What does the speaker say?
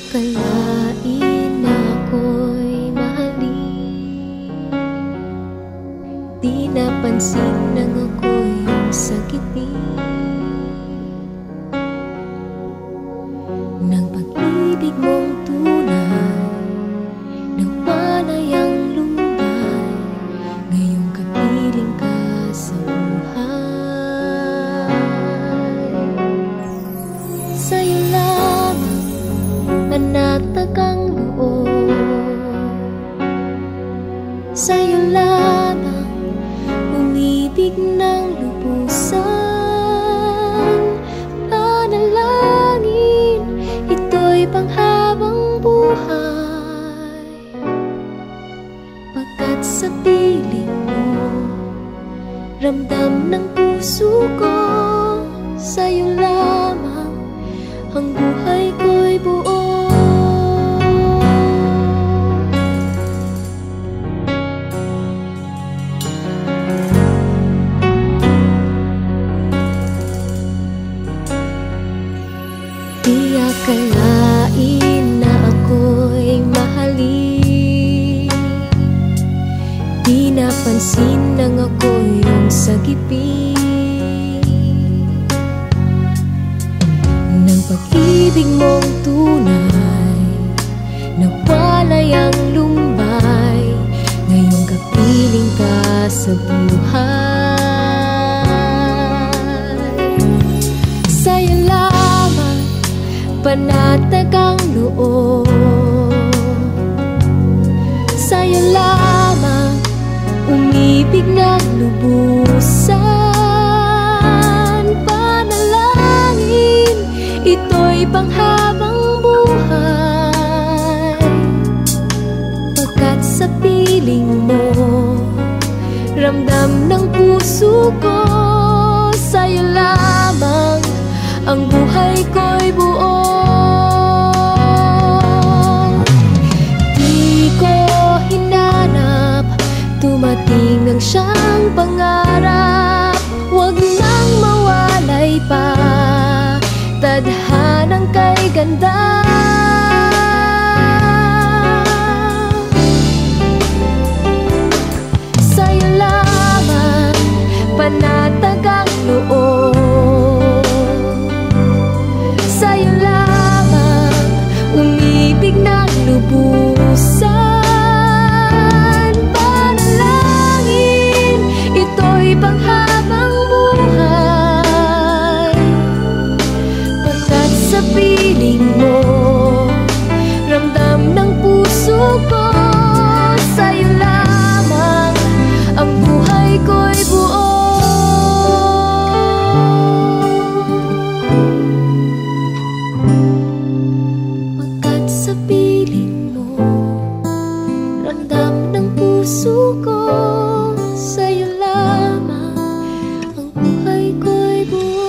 akalain na ako'y mahalin, di napansin nang ako'y sakitin ng pag-ibig mong tunay, nawalay ang lumbay, ngayong kapiling ka sa buhay. Sa'yo lamang panatag ang loob, sa'yo lamang umibig ng lubusan. Panalangin, ito'y panghabang buhay, pagkat sa piling mo ramdam ng puso ko, sa'yo lamang ang buhay ko'y buo. Di akalain na ako'y mahalin, di napansin nang ako'y iyong sagipin ng pag-ibig mong tunay, nawalay ang lumbay, ngayong kapiling ka sa buhay. Sa'yo lamang panatag ang loob, sa'yo lamang umibig ng lubusan. Panalangin, ito'y panghabang buhay, pagkat sa piling mo ramdam ng puso ko, sa'yo lamang ang buhay ko'y buo. Di ko hinanap, tumating ang siyang pangarap, huwag nang mawalay pa, tadhanang kay ganda. Sa'yo lamang panatag ang loob, sa'yo lamang umibig ng lubusan. Panalangin, ito'y panghabang buhay, pagkat sa piling mo ramdam ng puso ko, sa'yo lamang ang buhay ko'y buo. Pagkat sa piling mo ramdam ng puso ko, sa'yo lamang ang buhay ko'y buo.